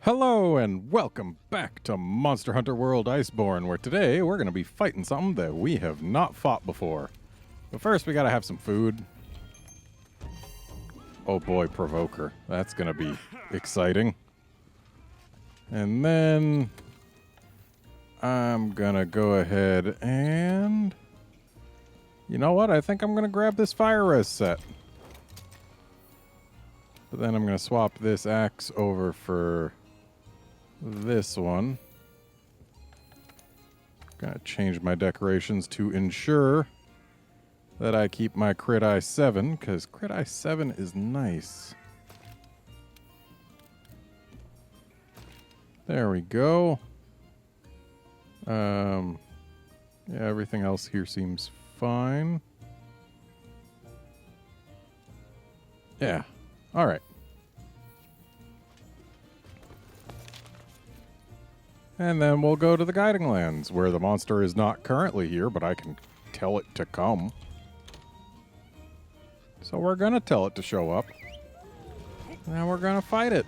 Hello and welcome back to Monster Hunter World Iceborne, where today we're going to be fighting something that we have not fought before. But first we got to have some food. Oh boy, Provoker. That's going to be exciting. And then I'm going to go ahead and... You know what? I think I'm going to grab this fire res set. But then I'm going to swap this axe over for this one. Gonna change my decorations to ensure that I keep my Crit Eye 7, because Crit Eye 7 is nice. There we go. Yeah, everything else here seems fine. Yeah, alright. And then we'll go to the Guiding Lands, where the monster is not currently here, but I can tell it to come. So we're gonna tell it to show up. And we're gonna fight it.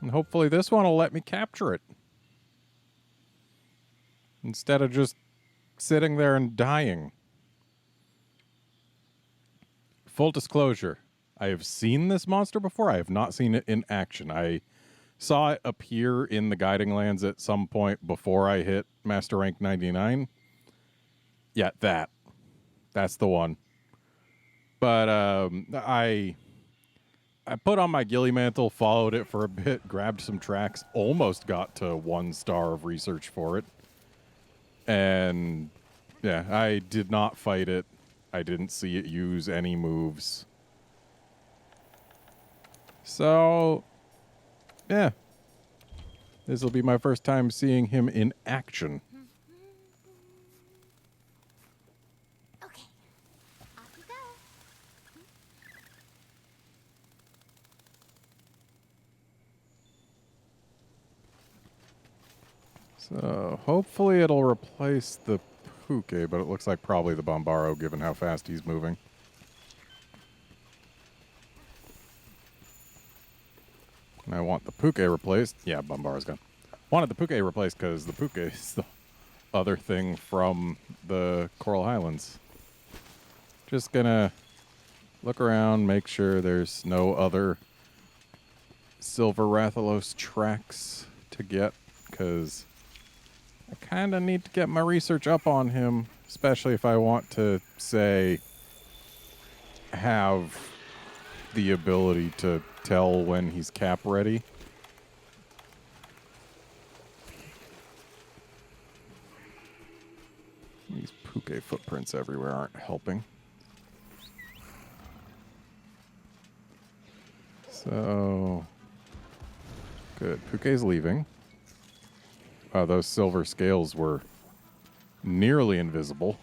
And hopefully this one will let me capture it. Instead of just sitting there and dying. Full disclosure, I have seen this monster before. I have not seen it in action. I saw it appear in the Guiding Lands at some point before I hit Master Rank 99. Yeah, that's the one. But I put on my ghillie mantle, followed it for a bit, grabbed some tracks, almost got to 1 star of research for it. And yeah, I did not fight it. I didn't see it use any moves. So yeah, this will be my first time seeing him in action. Okay, off you go. So hopefully it'll replace the Puke, but it looks like probably the Bombaro, given how fast he's moving. And I want the Puke replaced. Yeah, Bombaro's gone. Wanted the Puke replaced because the Puke is the other thing from the Coral Highlands. Just gonna look around, make sure there's no other Silver Rathalos tracks to get, because I kind of need to get my research up on him, especially if I want to, say, have the ability to tell when he's cap ready. These Puke footprints everywhere aren't helping. So good. Puke's leaving. Those silver scales were nearly invisible.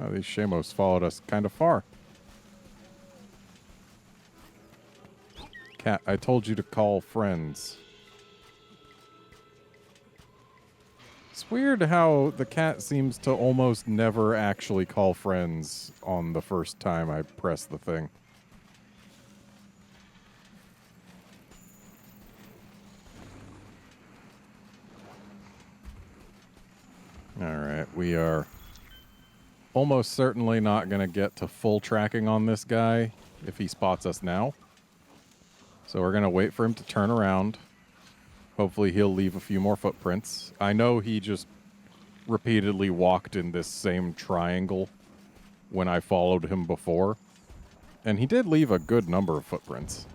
These Shamos followed us kind of far. Cat, I told you to call friends. It's weird how the cat seems to almost never actually call friends on the first time I press the thing. Alright, we are almost certainly not going to get to full tracking on this guy if he spots us now. So we're going to wait for him to turn around. Hopefully he'll leave a few more footprints. I know he just repeatedly walked in this same triangle when I followed him before. And he did leave a good number of footprints.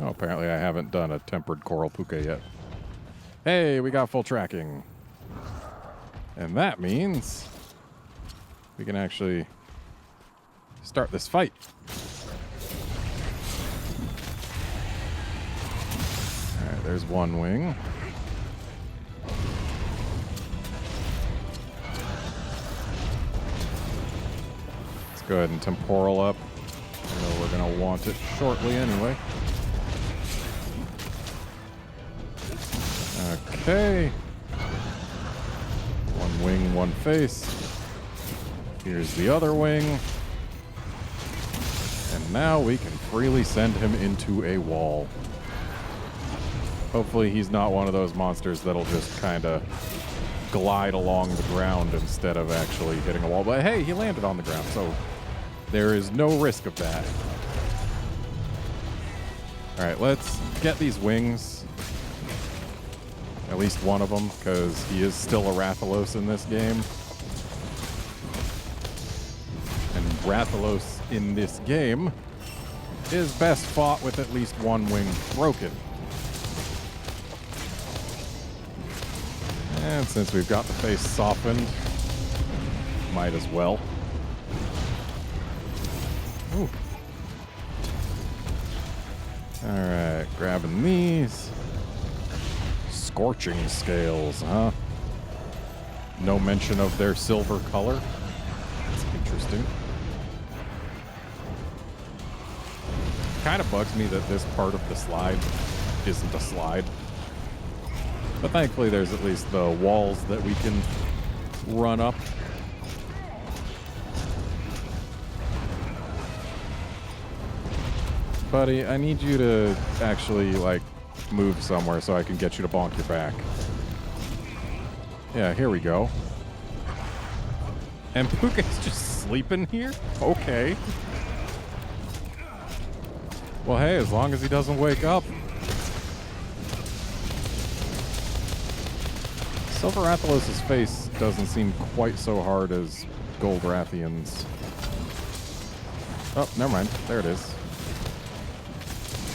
Oh, apparently I haven't done a tempered coral Puke yet. Hey, we got full tracking. And that means we can actually start this fight. Alright, there's one wing. Let's go ahead and temporal up. I know we're going to want it shortly anyway. Okay. wing, one face. Here's the other wing. And now we can freely send him into a wall. Hopefully he's not one of those monsters that'll just kind of glide along the ground instead of actually hitting a wall. But hey, he landed on the ground, so there is no risk of that. All right, let's get these wings. At least one of them, because he is still a Rathalos in this game. And Rathalos in this game is best fought with at least one wing broken. And since we've got the face softened, might as well. Ooh. Alright, grabbing these. Scorching scales, huh? No mention of their silver color. That's interesting. Kind of bugs me that this part of the slide isn't a slide. But thankfully there's at least the walls that we can run up. Buddy, I need you to actually, like, move somewhere so I can get you to bonk your back. Yeah, here we go. And Puke's just sleeping here? Okay. Well, hey, as long as he doesn't wake up. Silver Rathalos' face doesn't seem quite so hard as Gold Rathian's. Oh, never mind. There it is.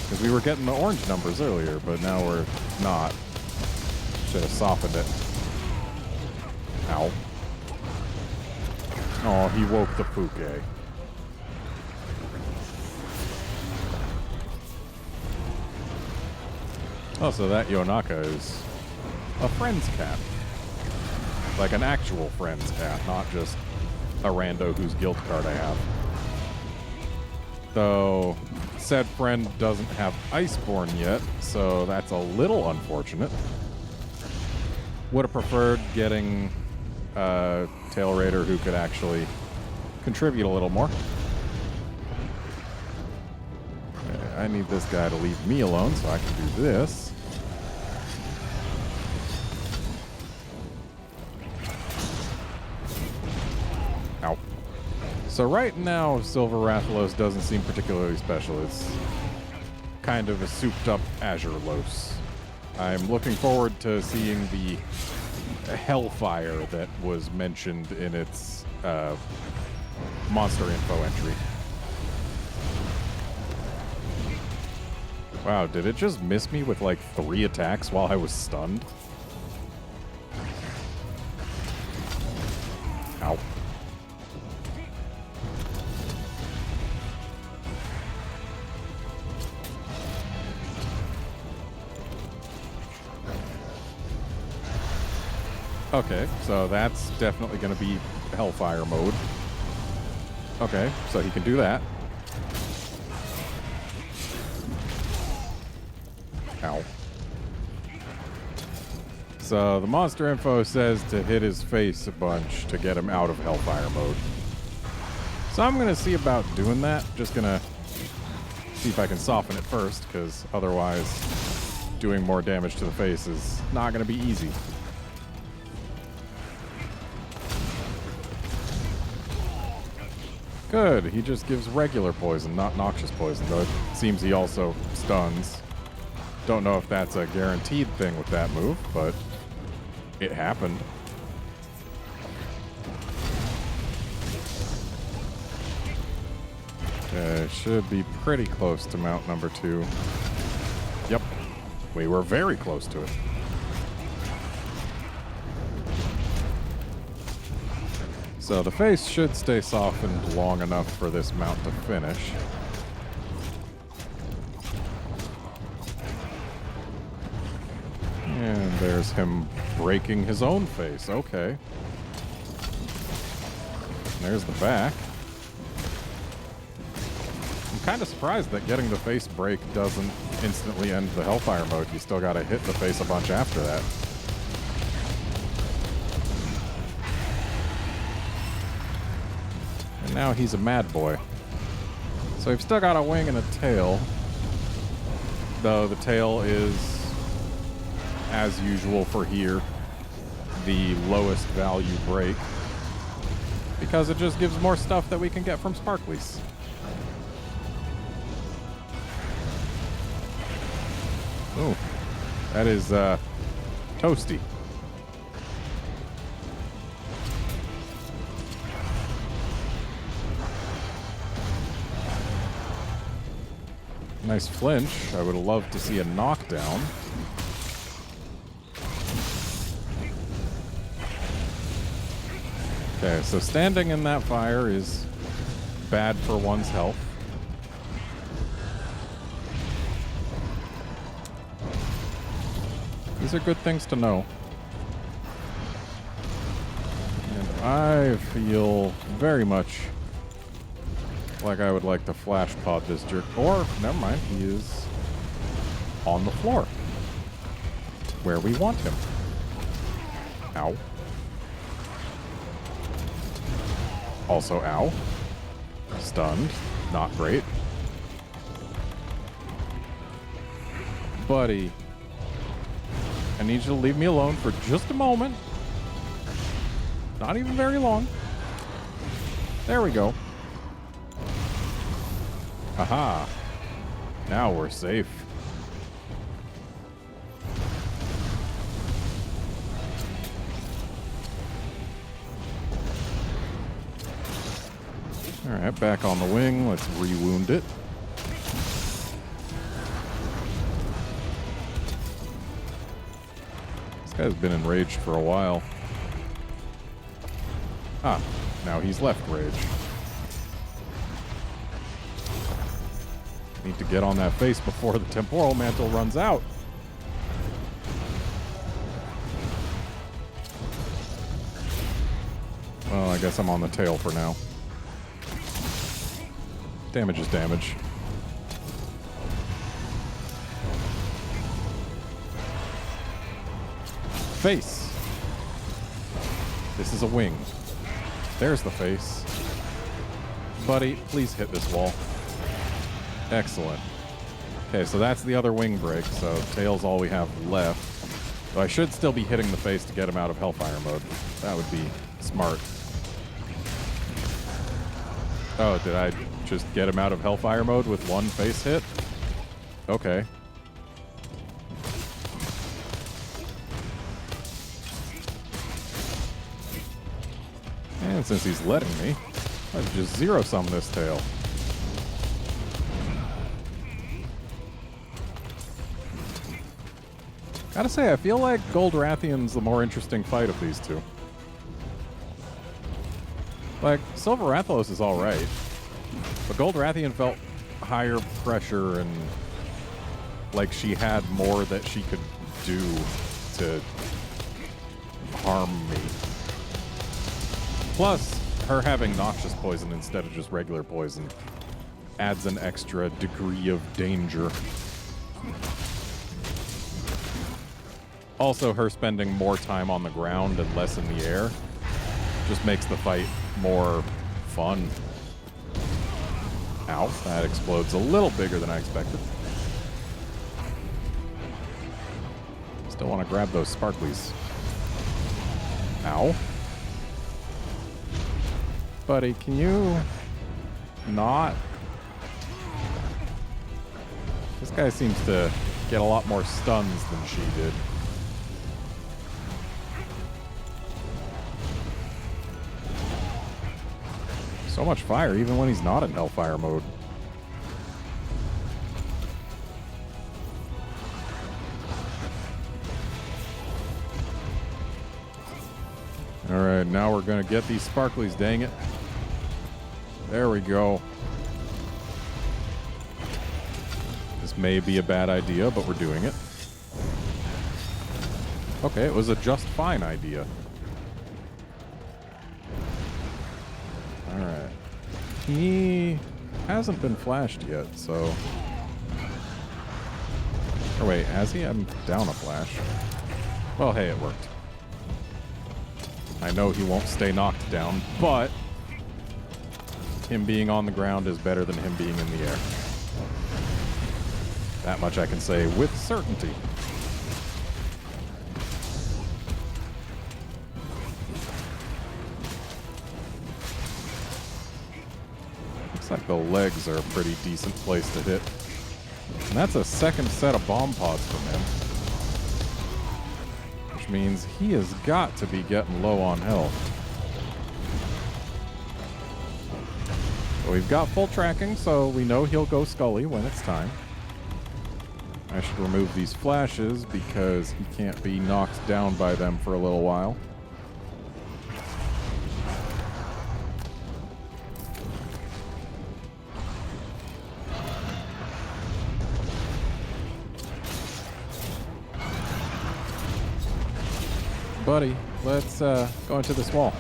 Because we were getting the orange numbers earlier, but now we're not. Should have softened it. Ow. Oh, he woke the Puke. Oh, so that Yonaka is a friend's cat. Like an actual friend's cat, not just a rando whose guild card I have. Though said friend doesn't have Iceborne yet, so that's a little unfortunate. Would have preferred getting a Tail Raider who could actually contribute a little more. I need this guy to leave me alone so I can do this. Ow. So right now, Silver Rathalos doesn't seem particularly special. It's kind of a souped-up Azurelos. I'm looking forward to seeing the Hellfire that was mentioned in its monster info entry. Wow, did it just miss me with like 3 attacks while I was stunned? Ow. Okay, so that's definitely going to be Hellfire mode. Okay, so he can do that. Ow. So the monster info says to hit his face a bunch to get him out of Hellfire mode. So I'm going to see about doing that. Just going to see if I can soften it first, because otherwise doing more damage to the face is not going to be easy. Good, he just gives regular poison, not noxious poison, though it seems he also stuns. Don't know if that's a guaranteed thing with that move, but it happened. Should be pretty close to mount number 2. Yep, we were very close to it. So the face should stay softened long enough for this mount to finish. And there's him breaking his own face. Okay. And there's the back. I'm kind of surprised that getting the face break doesn't instantly end the Hellfire mode. You still got to hit the face a bunch after that. And now he's a mad boy. So we've still got a wing and a tail. Though the tail is, as usual for here, the lowest value break. Because it just gives more stuff that we can get from Sparklies. Oh, that is toasty. Nice flinch. I would love to see a knockdown. Okay, so standing in that fire is bad for one's health. These are good things to know. And I feel very much like I would like to flash pod this jerk. Or, never mind, he is on the floor. Where we want him. Ow. Also, ow. Stunned. Not great. Buddy. I need you to leave me alone for just a moment. Not even very long. There we go. Aha. Now we're safe. Alright, back on the wing. Let's re-wound it. This guy's been enraged for a while. Ah, now he's left rage. Need to get on that face before the temporal mantle runs out. Well, I guess I'm on the tail for now. Damage is damage. Face. This is a wing. There's the face. Buddy, please hit this wall. Excellent. Okay, so that's the other wing break, so tail's all we have left. So I should still be hitting the face to get him out of Hellfire mode. That would be smart. Oh, did I just get him out of Hellfire mode with one face hit? Okay. And since he's letting me, I'll just zero sum this tail. Gotta say, I feel like Gold Rathian's the more interesting fight of these two. Like, Silver Rathalos is alright, but Gold Rathian felt higher pressure and like she had more that she could do to harm me. Plus, her having noxious poison instead of just regular poison adds an extra degree of danger. Also, her spending more time on the ground and less in the air just makes the fight more fun. Ow, that explodes a little bigger than I expected. Still want to grab those sparklies. Ow. Buddy, can you not? This guy seems to get a lot more stuns than she did. So much fire, even when he's not in Hellfire mode. Alright, now we're gonna get these sparklies, dang it. There we go. This may be a bad idea, but we're doing it. Okay, it was a just fine idea. Alright. He hasn't been flashed yet, so... Or wait, has he? I'm down a flash. Well, hey, it worked. I know he won't stay knocked down, but... him being on the ground is better than him being in the air. That much I can say with certainty. Looks like the legs are a pretty decent place to hit. And that's a second set of bomb pods from him. Which means he has got to be getting low on health. But we've got full tracking, so we know he'll go Scully when it's time. I should remove these flashes because he can't be knocked down by them for a little while. Buddy, let's go into this wall.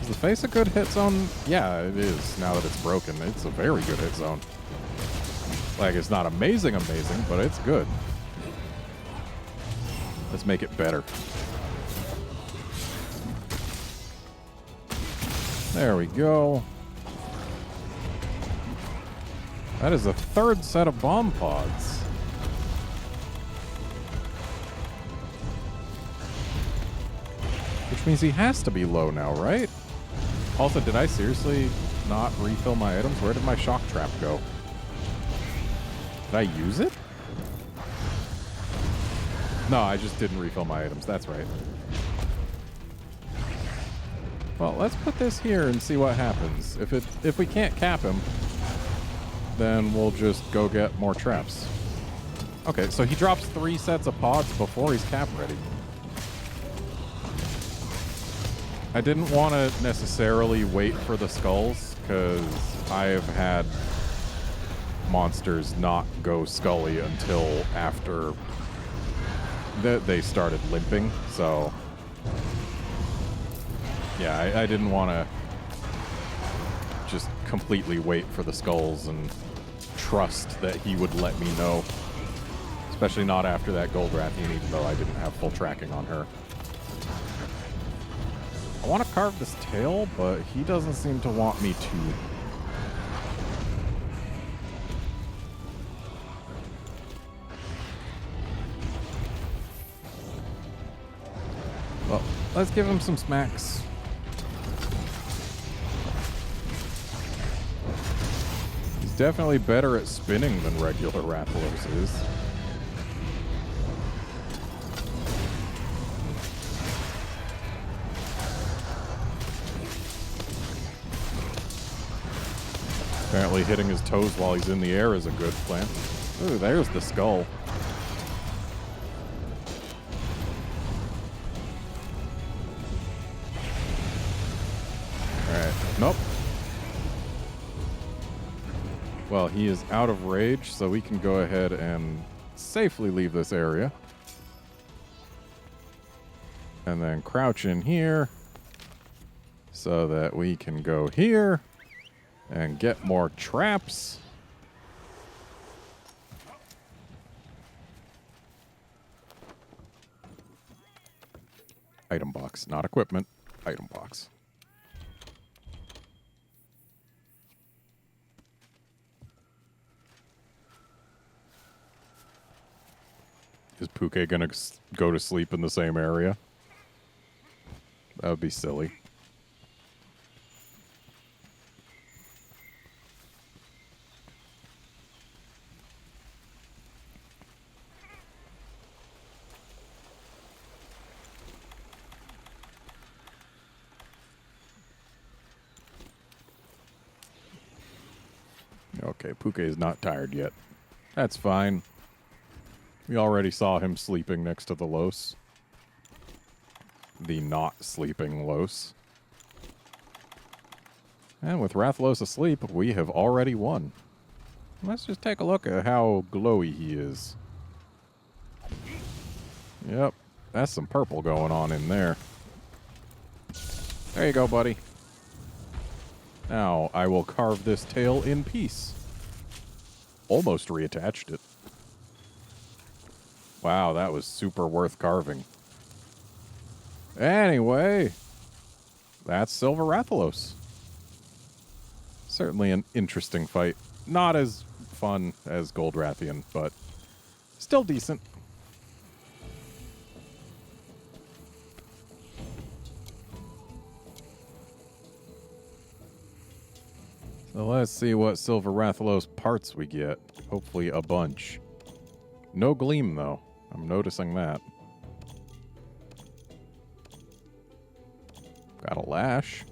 Is the face a good hit zone? Yeah, it is. Now that it's broken, it's a very good hit zone. Like, it's not amazing, but it's good. Let's make it better. There we go. That is a third set of bomb pods. Which means he has to be low now, right? Also, did I seriously not refill my items? Where did my shock trap go? Did I use it? No, I just didn't refill my items. That's right. Well, let's put this here and see what happens. If we can't cap him, then we'll just go get more traps. Okay, so he drops 3 sets of pods before he's cap ready. I didn't want to necessarily wait for the skulls, because I have had monsters not go Scully until after they started limping, so yeah, I didn't want to just completely wait for the skulls and trust that he would let me know, especially not after that gold Rathian, even though I didn't have full tracking on her. I want to carve this tail, but he doesn't seem to want me to. Well, let's give him some smacks. He's definitely better at spinning than regular Rathalos is. Apparently hitting his toes while he's in the air is a good plan. Ooh, there's the skull. Alright, nope. Well, he is out of rage, so we can go ahead and safely leave this area. And then crouch in here so that we can go here and get more traps. Item box, not equipment. Item box. Is Puke gonna go to sleep in the same area? That would be silly. Okay, Puke is not tired yet. That's fine. We already saw him sleeping next to the Los. The not sleeping Los. And with Rathalos asleep, we have already won. Let's just take a look at how glowy he is. Yep, that's some purple going on in there. There you go, buddy. Now, I will carve this tail in peace. Almost reattached it. Wow, that was super worth carving. Anyway, that's Silver Rathalos. Certainly an interesting fight. Not as fun as Gold Rathian, but still decent. So let's see what Silver Rathalos parts we get. Hopefully a bunch. No gleam, though. I'm noticing that. Got a lash.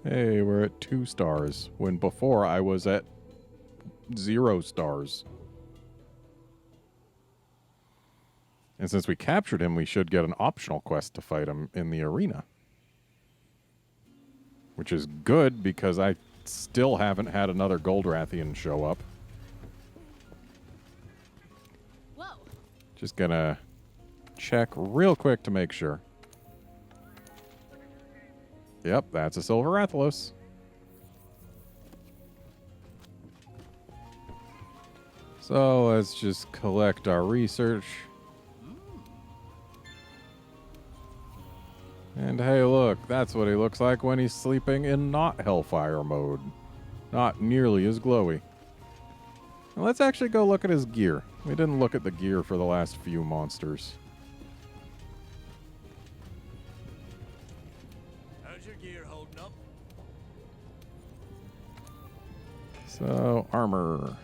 Hey, we're at 2 stars, when before I was at 0 stars. And since we captured him, we should get an optional quest to fight him in the arena. Which is good, because I still haven't had another Gold Rathian show up. Whoa. Just gonna check real quick to make sure. Yep, that's a Silver Rathalos. So let's just collect our research. And hey, look, that's what he looks like when he's sleeping in not Hellfire mode. Not nearly as glowy. Now let's actually go look at his gear. We didn't look at the gear for the last few monsters. How's your gear holding up? So, armor.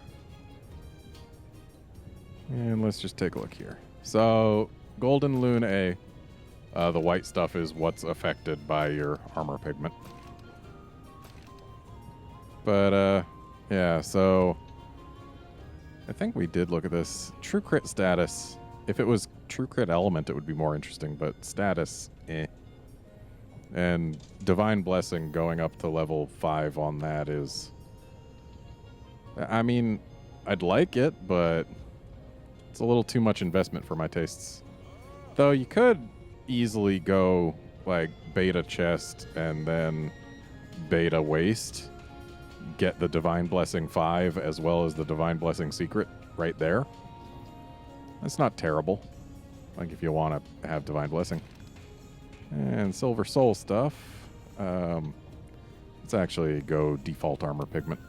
And let's just take a look here. So, Golden Loon A. The white stuff is what's affected by your armor pigment. But, yeah, so I think we did look at this. True crit status. If it was true crit element, it would be more interesting, but status, eh. And Divine Blessing going up to level 5 on that is... I mean, I'd like it, but it's a little too much investment for my tastes. Though you could easily go like beta chest and then beta waste, get the Divine Blessing 5 as well as the Divine Blessing secret right there. That's not terrible, like if you want to have Divine Blessing. And Silver Soul stuff, let's actually go default armor pigment.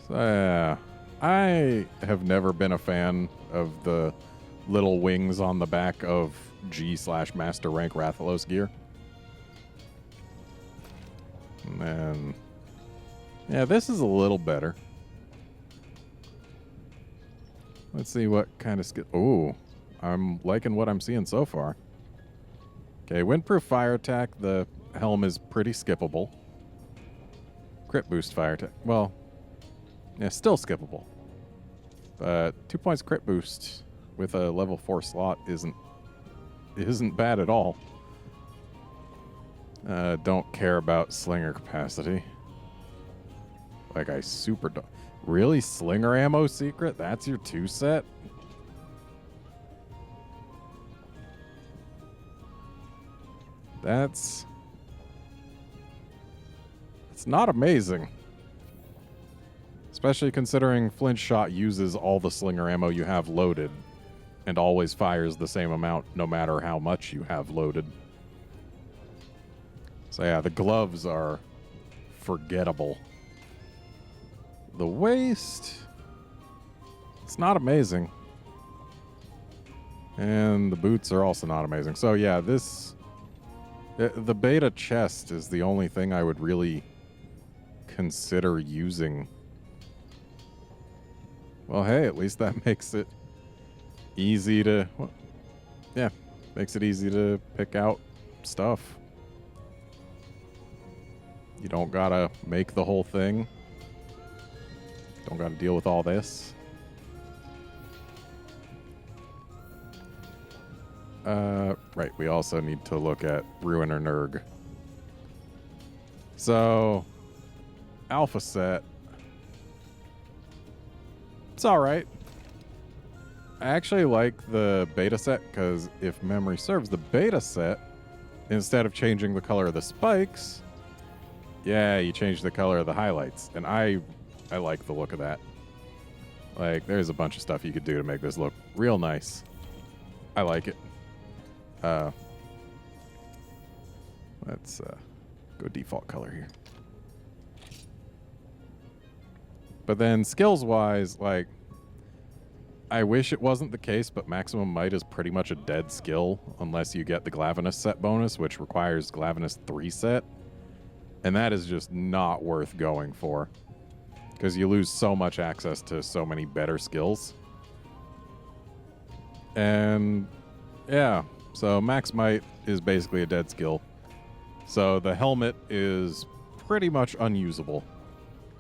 So yeah, I have never been a fan of the little wings on the back of G/Master Rank Rathalos gear. And then, yeah, this is a little better. Let's see what kind of skill. Ooh, I'm liking what I'm seeing so far. Okay, windproof fire attack. The helm is pretty skippable. Crit boost fire attack. Well, yeah, still skippable. But 2 points crit boost with a level 4 slot isn't bad at all. Don't care about slinger capacity. Like I super don't. Really? Slinger ammo secret? That's your 2 set? It's not amazing. Especially considering Flint Shot uses all the slinger ammo you have loaded and always fires the same amount no matter how much you have loaded. So yeah, the gloves are forgettable. The waist, it's not amazing. And the boots are also not amazing. So yeah, the beta chest is the only thing I would really consider using. Well, hey, at least that makes it easy to, well, yeah, makes it easy to pick out stuff. You don't gotta make the whole thing. Don't gotta deal with all this. Right, we also need to look at Ruiner Nurg. So, alpha set. It's alright. I actually like the beta set because if memory serves, the beta set instead of changing the color of the spikes, yeah, you change the color of the highlights. And I like the look of that. Like, there's a bunch of stuff you could do to make this look real nice. I like it. Let's go default color here. But then skills-wise, like, I wish it wasn't the case, but Maximum Might is pretty much a dead skill unless you get the Glavenus set bonus, which requires Glavenus 3 set. And that is just not worth going for, because you lose so much access to so many better skills. And, yeah, so Max Might is basically a dead skill. So the helmet is pretty much unusable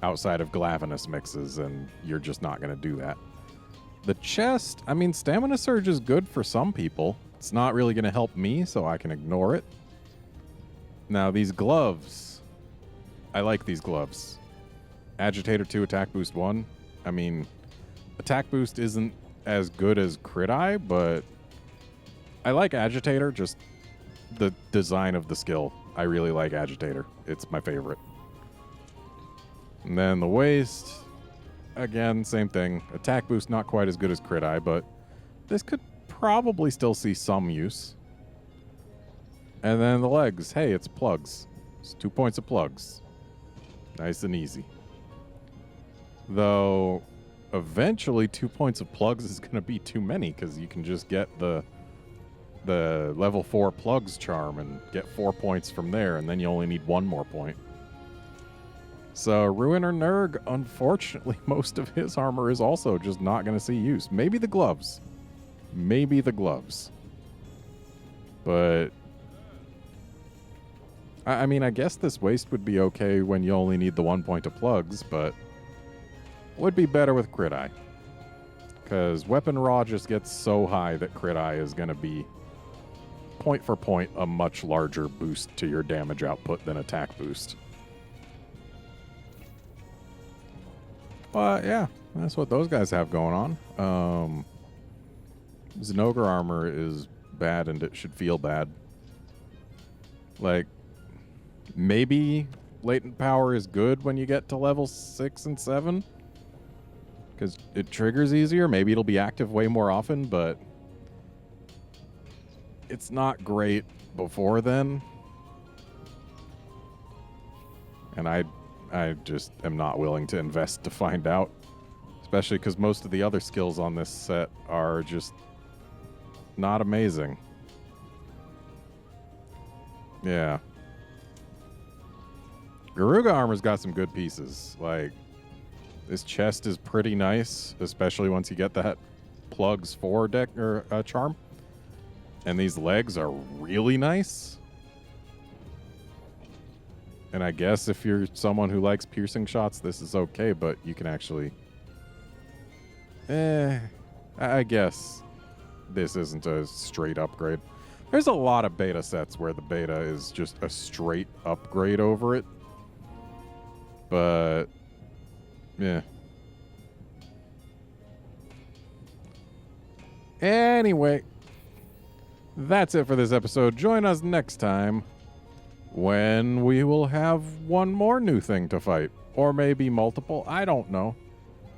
outside of Glavenus mixes, and you're just not going to do that. The chest, I mean, Stamina Surge is good for some people. It's not really going to help me, so I can ignore it. Now, these gloves, I like these gloves. Agitator 2, Attack Boost 1. I mean, Attack Boost isn't as good as Crit Eye, but I like Agitator, just the design of the skill. I really like Agitator. It's my favorite. And then the waist, again, same thing. Attack Boost not quite as good as Crit Eye, but this could probably still see some use. And then the legs, hey, it's plugs. It's 2 points of plugs. Nice and easy. Though, eventually 2 points of plugs is going to be too many, because you can just get the level 4 plugs charm and get 4 points from there, and then you only need 1 more point. So Ruiner Nurg, unfortunately, most of his armor is also just not going to see use. Maybe the gloves. Maybe the gloves. But I mean, I guess this waist would be okay when you only need the 1 point of plugs, but would be better with Crit Eye. Because Weapon Raw just gets so high that Crit Eye is going to be, point for point, a much larger boost to your damage output than Attack Boost. But yeah, that's what those guys have going on. Zinogre armor is bad, and it should feel bad. Like, maybe latent power is good when you get to level 6 and 7, because it triggers easier. Maybe it'll be active way more often, but it's not great before then. And I just am not willing to invest to find out, especially because most of the other skills on this set are just not amazing. Yeah. Garuga armor's got some good pieces. Like, this chest is pretty nice, especially once you get that plugs 4 deck or charm. And these legs are really nice. And I guess if you're someone who likes piercing shots, this is okay, but you can actually... I guess this isn't a straight upgrade. There's a lot of beta sets where the beta is just a straight upgrade over it. But, yeah. Anyway, that's it for this episode. Join us next time, when we will have one more new thing to fight. Or maybe multiple. I don't know.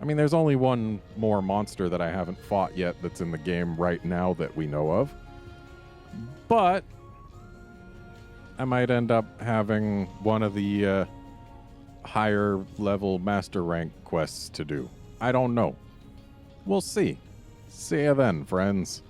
I mean, there's only one more monster that I haven't fought yet that's in the game right now that we know of. But I might end up having one of the higher level master rank quests to do. I don't know. We'll see. See ya then, friends.